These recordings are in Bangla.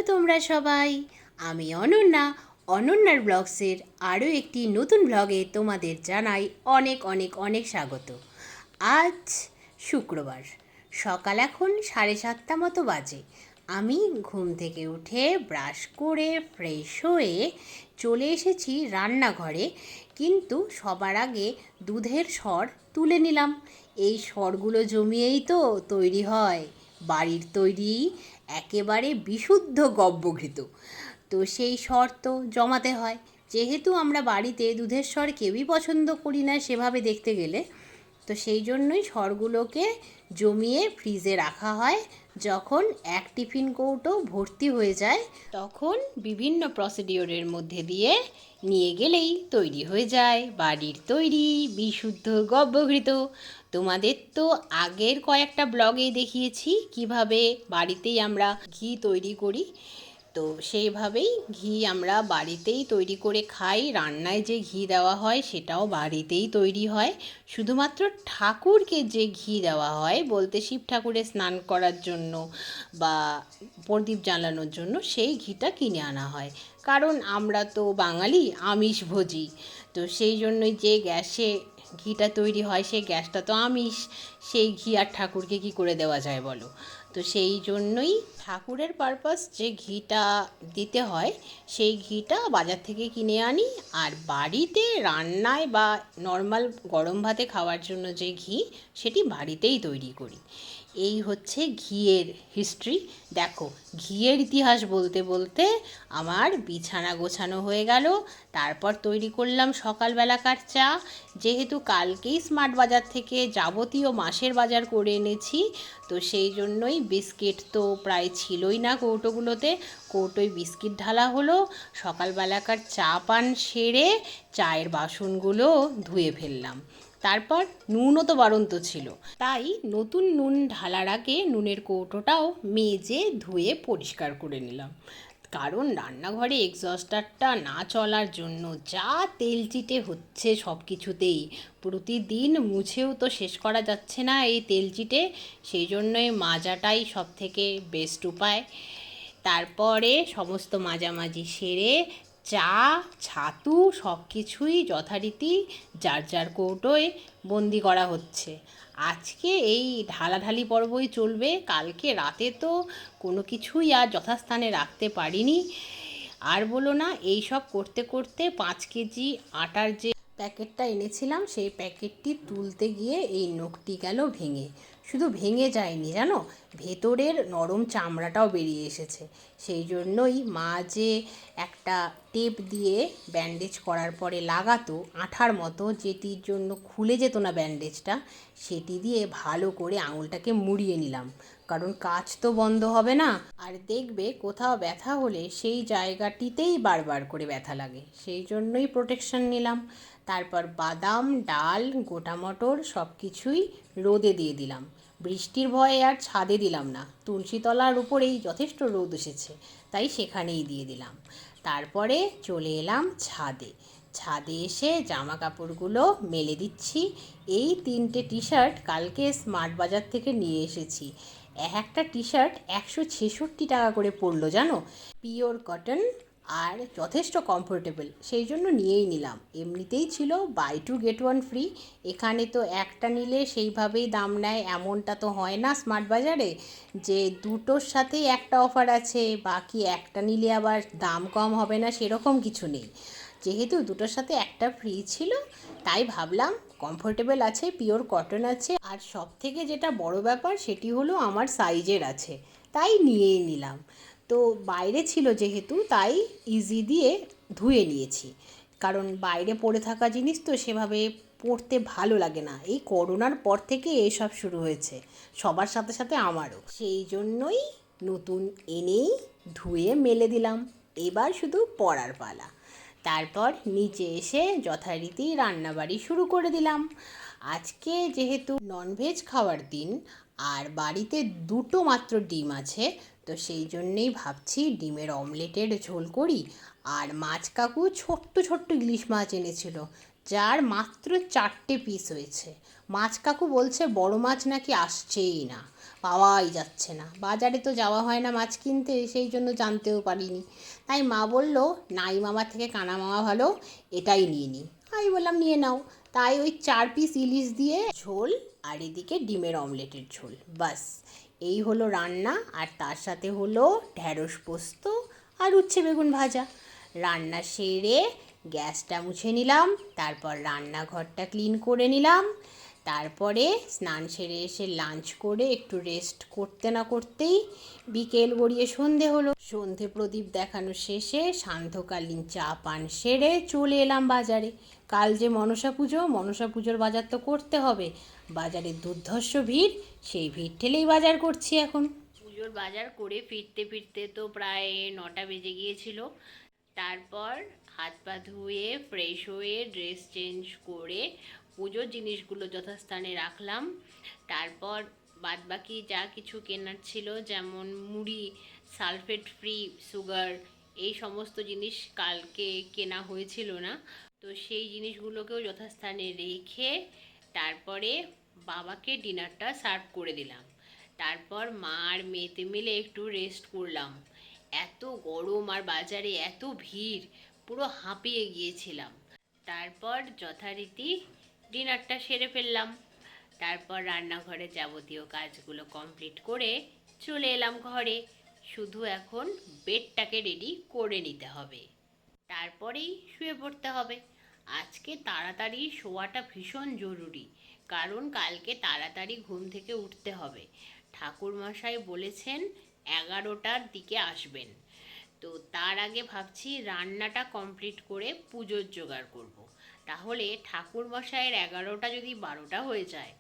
তোমরা সবাই? আমি অনন্যা। অনন্যার ব্লগসের আরও একটি নতুন ব্লগে তোমাদের জানাই অনেক অনেক অনেক স্বাগত। আজ শুক্রবার, সকাল এখন 7:30 মতো বাজে। আমি ঘুম থেকে উঠে ব্রাশ করে ফ্রেশ হয়ে চলে এসেছি রান্নাঘরে, কিন্তু সবার আগে দুধের সর তুলে নিলাম। এই সরগুলো জমিয়েই তো তৈরি হয় বাড়ির তৈরি একেবারে বিশুদ্ধ গব্যঘৃত। তো সেই সর তো জমাতে হয়। যেহেতু আমরা বাড়িতে দুধের সর কেউই পছন্দ করি না সেভাবে দেখতে গেলে, তো সেই জন্যই সরগুলোকে জমিয়ে ফ্রিজে রাখা হয়। যখন এক টিফিন কৌটো ভর্তি হয়ে যায় তখন বিভিন্ন প্রসিডিওরের মধ্যে দিয়ে নিয়ে গেলেই তৈরি হয়ে যায় বাড়ির তৈরি বিশুদ্ধ গব্যঘৃত। তোমাদের তো আগের কয়েকটা ব্লগেই দেখিয়েছি কিভাবে বাড়িতেই আমরা ঘি তৈরি করি। তো সেইভাবেই ঘি আমরা বাড়িতেই তৈরি করে খাই। রান্নায় যে ঘি দেওয়া হয় সেটাও বাড়িতেই তৈরি হয়। শুধুমাত্র ঠাকুরকে যে ঘি দেওয়া হয় বলতে শিব ঠাকুরের স্নান করার জন্য বা প্রদীপ জ্বালানোর জন্য সেই ঘিটা কিনে আনা হয়। কারণ আমরা তো বাঙালি আমিষভোজী, তো সেই জন্যই যে গ্যাসে ঘিটা তৈরি হয় সেই গ্যাসটা তো আমিষ। সেই ঘি আর ঠাকুরকে কী করে দেওয়া যায় বলো? তো সেই জন্যই ঠাকুরের পারপাস যে ঘিটা দিতে হয় সেই ঘিটা বাজার থেকে কিনে আনি, আর বাড়িতে রান্নায় বা নর্মাল গরম ভাতে খাওয়ার জন্য যে ঘি সেটি বাড়িতেই তৈরি করি। এই হচ্ছে ঘিয়ের হিস্ট্রি। দেখো, ঘিয়ের ইতিহাস বলতে বলতে আমার বিছানা গোছানো হয়ে গেল। তারপর তৈরি করলাম সকালবেলাকার চা। যেহেতু কালকেই স্মার্ট বাজার থেকে যাবতীয় মাসের বাজার করে এনেছি, তো সেই জন্যই বিস্কিট তো প্রায় ছিলই না কৌটোগুলোতে। কৌটোয় বিস্কিট ঢালা হলো। সকালবেলাকার চা পান সেরে চায়ের বাসনগুলো ধুয়ে ফেললাম। তারপর নুনও তো বাড়ন্ত ছিল, তাই নতুন নুন ঢালার আগে নুনের কৌটোটাও মেজে ধুয়ে পরিষ্কার করে নিলাম। কারণ রান্নাঘরে এক্সস্টারটা না চলার জন্য যা তেল চিটে হচ্ছে সব কিছুতেই, প্রতিদিন মুছেও তো শেষ করা যাচ্ছে না এই তেল চিটে। সেই জন্যই মাজাটাই সব থেকে বেস্ট উপায়। তারপরে সমস্ত মাজামাজি সেরে চা ছাতু সব কিছুই যথারীতি যার যার কৌটোয় বন্দি করা হচ্ছে। আজকে এই ঢালাঢালি পর্বই চলবে। কালকে রাতে তো কোনো কিছুই আর যথাস্থানে রাখতে পারিনি। আর বলো না, এই সব করতে করতে 5 কেজি আটার যে প্যাকেটটা এনেছিলাম সেই প্যাকেটটি তুলতে গিয়ে এই নখটি গেল ভেঙে। শুধু ভেঙে যায়নি জানো, ভেতরের নরম চামড়াটাও বেরিয়ে এসেছে। সেই জন্যই মা যে একটা টেপ দিয়ে ব্যান্ডেজ করার পরে লাগাতো আঠার মতো, যেটির জন্য খুলে যেত না ব্যান্ডেজটা, সেটি দিয়ে ভালো করে আঙুলটাকে মুড়িয়ে নিলাম। কারণ কাজ তো বন্ধ হবে না, আর দেখবে কোথাও ব্যথা হলে সেই জায়গাটিতেই বারবার করে ব্যথা লাগে। সেই জন্যই প্রোটেকশন নিলাম। তারপর বাদাম, ডাল, গোটা মটর সব কিছুই রোদে দিয়ে দিলাম। বৃষ্টির ভয়ে আর ছাদে দিলাম না, তুলসীতলার উপরেই যথেষ্ট রোদ এসেছে, তাই সেখানেই দিয়ে দিলাম। তারপরে চলে এলাম ছাদে। ছাদে এসে জামা কাপড়গুলো মেলে দিচ্ছি। এই 3টে টি শার্ট কালকে স্মার্ট বাজার থেকে নিয়ে এসেছি। একটা টি শার্ট 166 টাকা করে পড়লো জানো। পিওর কটন আর যথেষ্ট কমফোর্টেবল, সেই জন্য নিয়েই নিলাম। এমনিতেই ছিল বাই 2 get 1 ফ্রি। এখানে তো একটা নিলে সেইভাবেই দাম নেয়, এমনটা তো হয় না স্মার্ট বাজারে যে দুটোর সাথেই একটা অফার আছে, বাকি একটা নিলে আবার দাম কম হবে না, সেরকম কিছু নেই। যেহেতু দুটোর সাথে একটা ফ্রি ছিল, তাই ভাবলাম কমফোর্টেবল আছে, পিওর কটন আছে, আর সব থেকে যেটা বড় ব্যাপার সেটি হলো আমার সাইজের আছে, তাই নিয়েই নিলাম। তো বাইরে ছিল যেহেতু, তাই ইজি দিয়ে ধুয়ে নিয়েছি। কারণ বাইরে পড়ে থাকা জিনিস তো সেভাবে পরতে ভালো লাগে না। এই করোনার পর থেকে এসব শুরু হয়েছে সবার সাথে সাথে আমারও। সেই জন্যই নতুন এনেই ধুয়ে মেলে দিলাম। এবার শুধু পরার পালা। তারপর নিচে এসে যথারীতি রান্নাবাড়ি শুরু করে দিলাম। আজকে যেহেতু ননভেজ খাওয়ার দিন আর বাড়িতে দুটো মাত্র ডিম আছে, তো সেই জন্যেই ভাবছি ডিমের অমলেটের ঝোল করি। আর মাছ কাকু ছোট্ট ছোট্ট ইলিশ মাছ এনেছিল, যার মাত্র 4টে পিস হয়েছে। মাছ কাকু বলছে বড় মাছ নাকি আসছেই না, পাওয়াই যাচ্ছে না। বাজারে তো যাওয়া হয় না মাছ কিনতে, সেই জন্য জানতেও পারিনি। তাই মা বলল নাই মামা থেকে কানা মামা ভালো, এটাই নিয়ে নিই। আমি বললাম নিয়ে নাও। তাই ওই 4 পিস ইলিশ দিয়ে ঝোল, আর এদিকে ডিমের অমলেটের ঝোল, বাস এই হলো রান্না। আর তার সাথে হলো ঢ্যাঁড়স পোস্ত আর উচ্ছে বেগুন ভাজা। রান্না সেরে গ্যাসটা মুছে নিলাম, তারপর রান্নাঘরটা ক্লিন করে নিলাম, তারপরে স্নান সেরে এসে লাঞ্চ করে একটু রেস্ট করতে না করতেই বিকেল গড়িয়ে সন্ধে হলো। সন্ধে প্রদীপ দেখানো শেষে সান্ধ্যকালীন চা পান সেরে চলে এলাম বাজারে। কাল যে মনসা পুজো, মনসা পুজোর বাজার তো করতে হবে। বাজারে দুর্ধর্ষ ভিড়, সেই ভিড় ঠেলেই বাজার করছি এখন। পুজোর বাজার করে ফিরতে ফিরতে তো প্রায় 9টা বেজে গিয়েছিল। তারপর হাত পা ধুয়ে ফ্রেশ হয়ে ড্রেস চেঞ্জ করে পুজোর জিনিসগুলো যথাস্থানে রাখলাম। তারপর বাদবাকি যা কিছু কেনার ছিল, যেমন মুড়ি, সালফেট ফ্রি সুগার, এই সমস্ত জিনিস কালকে কেনা হয়েছিল না, তো সেই জিনিসগুলোকেও যথাস্থানে রেখে তারপরে বাবাকে ডিনারটা সার্ভ করে দিলাম। তারপর মা আর মেয়েতে মিলে একটু রেস্ট করলাম। এত গরম আর বাজারে এত ভিড়, পুরো হাঁপিয়ে গিয়েছিলাম। তারপর যথারীতি ডিনারটা সেরে ফেললাম। তারপর রান্নাঘরে যাবতীয় কাজগুলো কমপ্লিট করে চলে এলাম ঘরে। শুধু এখন বেডটাকে রেডি করে নিতে হবে, তারপরেই শুয়ে পড়তে হবে। আজকে তাড়াতাড়ি শোয়াটা ভীষণ জরুরি, কারণ কালকে তাড়াতাড়ি ঘুম থেকে উঠতে হবে। ঠাকুরমশাই বলেছেন 11টার দিকে আসবেন, তো তার আগে ভাবছি রান্নাটা কমপ্লিট করে পুজোর জোগাড় করব। তাহলে ঠাকুরমশাইয়ের 11টা যদি 12টা হয়ে যায়,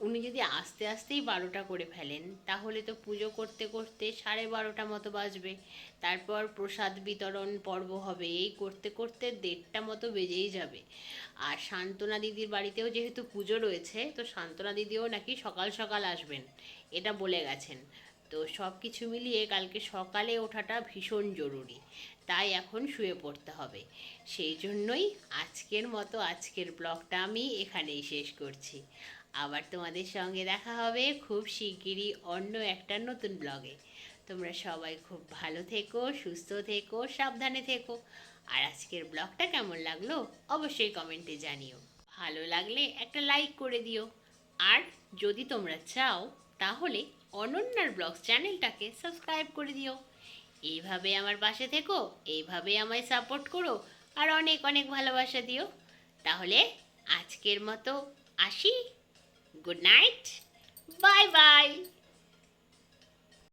উনি যদি আস্তে আস্তেই 12টা করে ফেলেন, তাহলে তো পুজো করতে করতে 12:30 মতো বাজবে। তারপর প্রসাদ বিতরণ পর্ব হবে, এই করতে করতে 1:30 মতো বেজেই যাবে। আর শান্তনা দিদির বাড়িতেও যেহেতু পুজো রয়েছে, তো শান্তনা দিদিও নাকি সকাল সকাল আসবেন, এটা বলে গেছেন। তো সব কিছু মিলিয়ে কালকে সকালে ওঠাটা ভীষণ জরুরি, তাই এখন শুয়ে পড়তে হবে। সেই জন্যই আজকের মতো আজকের ব্লগটা আমি এখানেই শেষ করছি। আবার তোমাদের সঙ্গে দেখা হবে খুব শিগগিরই অন্য একটা নতুন ব্লগে। তোমরা সবাই খুব ভালো থেকো, সুস্থ থেকো, সাবধানে থেকো। আর আজকের ব্লগটা কেমন লাগলো অবশ্যই কমেন্টে জানিও। ভালো লাগলে একটা লাইক করে দিও। আর যদি তোমরা চাও তাহলে অনন্যার ব্লগস চ্যানেলটাকে সাবস্ক্রাইব করে দিও। এইভাবে আমার পাশে থেকো, এইভাবে আমায় সাপোর্ট করো, আর অনেক অনেক ভালোবাসা দিও। তাহলে আজকের মতো আসি। Good night, bye bye.